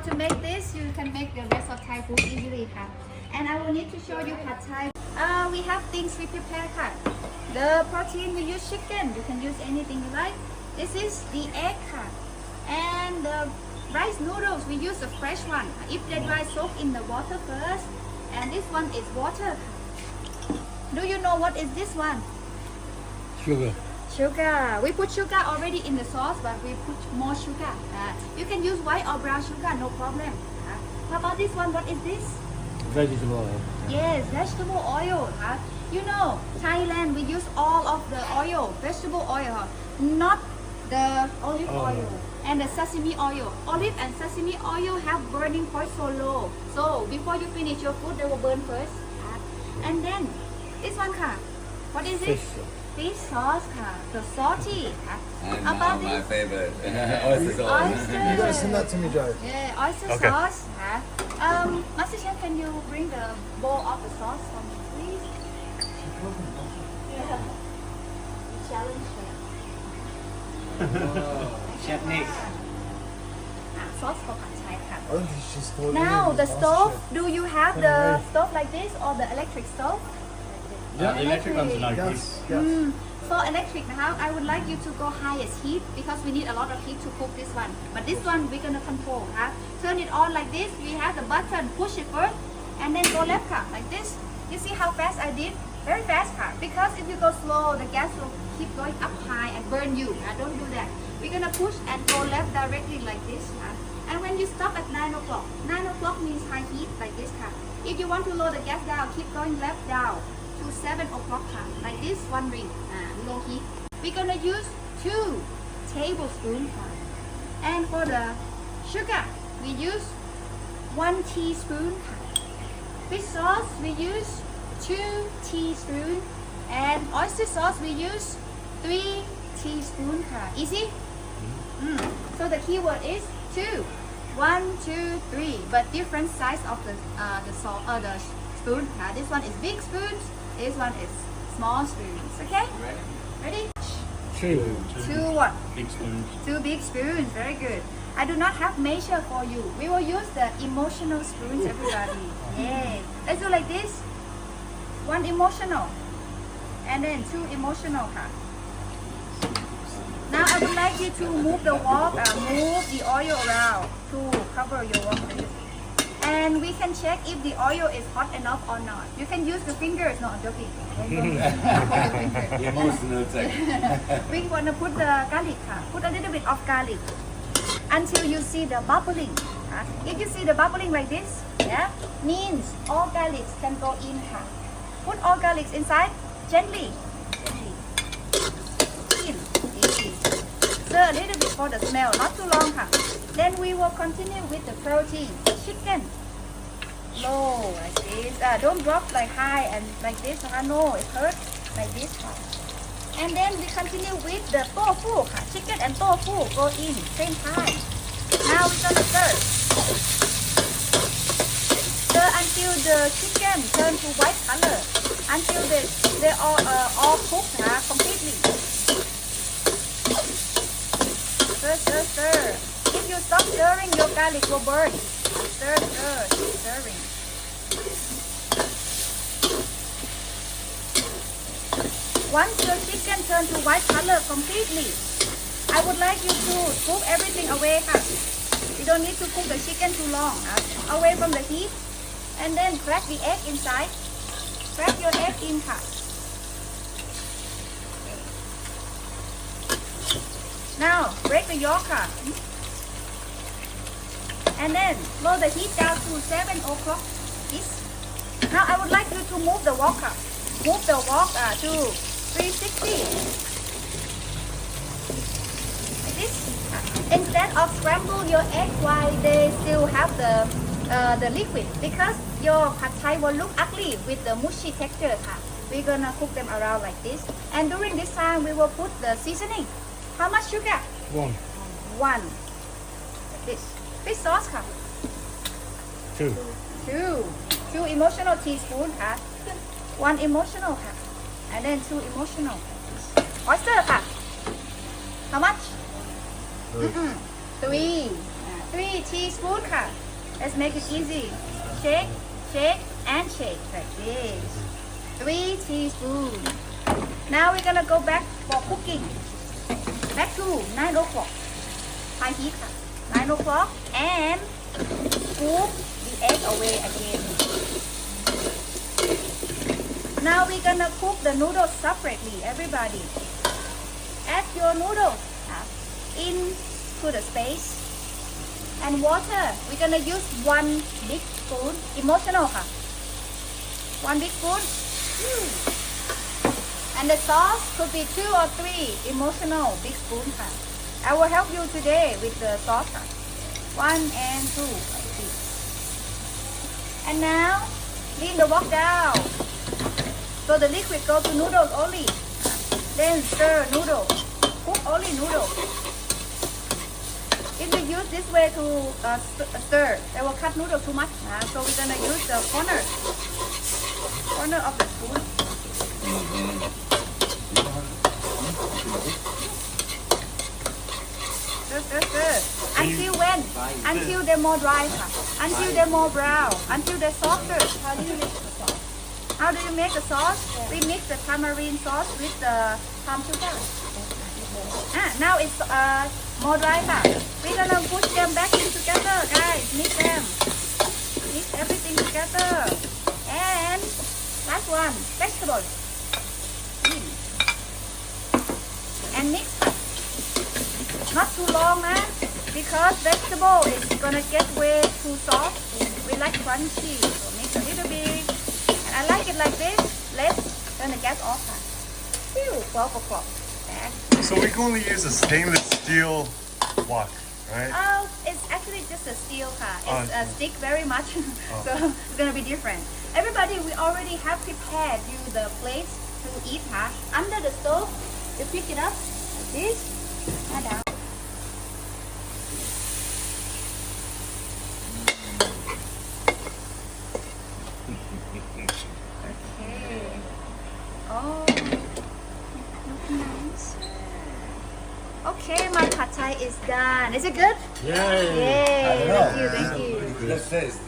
to make this, you can make the rest of Thai food easily ค่ะ and I will need to show you pad Thai. We have things we prepare ค่ะ the protein we use chicken, you can use anything you like. This is the egg ค่ะ and the rice noodles we use the fresh one. If they dry, soak in the water first, and this one is water. Do you know what is this one? Sugar. Sugar. We put sugar already in the sauce, but we put more sugar. You can use white or brown sugar, no problem. How about this one? What is this? Vegetable oil. Yes, vegetable oil. You know, Thailand we use all of the oil, vegetable oil, not the olive oil and the sesame oil. Olive and sesame oil have burning point so low. So before you finish your food, they will burn first. And then this one, what is it? Fish sauce, the salty. And About now my this? favorite, oyster sauce. Oyster. You gotta send that to me, Joe. Yeah, oyster Okay. sauce. Master Chef, can you bring the bowl of the sauce for me, please? Yeah. Challenge her. Chef Nick. Sauce for pad Thai ค่ะ I don't think she's told Now me the last stove. trip. Do you have the Anyway. stove like this or the electric stove? The electric one's no good. Yes, yes. For electric, I would like you to go highest heat because we need a lot of heat to cook this one. But this one we're gonna control. Turn it on like this. We have the button. Push it first, and then go left, like this. You see how fast I did? Very fast, because if you go slow, the gas will keep going up high and burn you. Don't do that. We're gonna push and go left directly like this. And when you stop at 9 o'clock, 9 o'clock means high heat like this. If you want to lower the gas down, keep going left down to 7 o'clock, like this, one ring, low heat. We're gonna use 2 tablespoons. And for the sugar, we use 1 teaspoon. Fish sauce, we use 2 teaspoons. And oyster sauce, we use 3 teaspoons. Easy? So the keyword is 2. 1, 2, 3, but different size of the salt, the spoon. This one is big spoons. This one is small spoons. Okay? Ready? 2 what? Big spoons. 2 big spoons. Very good. I do not have measure for you. We will use the emotional spoons, everybody. Yay. Let's do like this. 1 emotional. And then 2 emotional. Now I would like you to move the wok, move the oil around to cover your wok. And we can check if the oil is hot enough or not. You can use the fingers. No, I'm joking. Emotional check. We want to put the garlic. Put a little bit of garlic until you see the bubbling. If you see the bubbling like this, means all garlics can go in. Put all garlics inside gently. In. Easy. Stir a little bit for the smell, not too long. Then we will continue with the protein. Chicken. Low like this. Don't drop like high and like this. No, it hurts like this. And then we continue with the tofu. Chicken and tofu go in same time. Now we're gonna stir. Stir until the chicken turn to white color. Until they all cooked completely. Stir, stir, stir. If you stop stirring, your garlic will burn. Stir, stir, keep stirring. Once your chicken turns to white color completely, I would like you to cook everything away. You don't need to cook the chicken too long. Away from the heat. And then crack the egg inside. Crack your egg in. Now, break the yolk. And then lower the heat down to 7 o'clock. Now I would like you to move the wok. Move the wok to 360. Like this. Instead of scramble your egg while they still have the liquid, because your pad Thai will look ugly with the mushy texture. We're gonna cook them around like this. And during this time, we will put the seasoning. How much sugar? 1. 1. Like this. Fish sauce. 2. 2 emotional teaspoon. 1 emotional. And then 2 emotional. Oyster. How much? 3. 3 teaspoons ค่ะ let's make it easy shake shake and shake like this 3 teaspoons now we're gonna go back for cooking back to 9 o'clock high heat ค่ะ 9 o'clock and scoop the egg away again now we're gonna cook the noodles separately everybody add your noodles into the space and water we're gonna use 1 big spoon emotional ค่ะ 1 big spoon and the sauce could be 2 or 3 emotional big spoon ค่ะ I will help you today with the sauce ค่ะ 1 and 2 like this and now lean the wok down so the liquid go to noodles only then stir noodles cook only noodles if you use this way to stir they will cut noodles too much so we're gonna use the corner of the spoon stir until when until they're more dry ค่ะ until they're more brown until they're softer how do you make the sauce we mix the tamarind sauce with the palm sugar now it's more dry ค่ะ we're gonna push them back in together guys mix them mix everything together and last one vegetables and mix ค่ะ not too long because vegetable is gonna get way too soft we like crunchy so mix a little bit and I like it like this let's turn the gas off ค่ะ 12 o'clock So we can only use a stainless steel wok, right? It's actually just a steel car. It's stick very much, so it's gonna be different. Everybody, we already have prepared you the place to eat, under the stove. You pick it up like this, and down. Okay. Oh. Nice. Okay, my pad thai is done. Is it good? Yay! Yay! Thank you, thank you. Let's taste.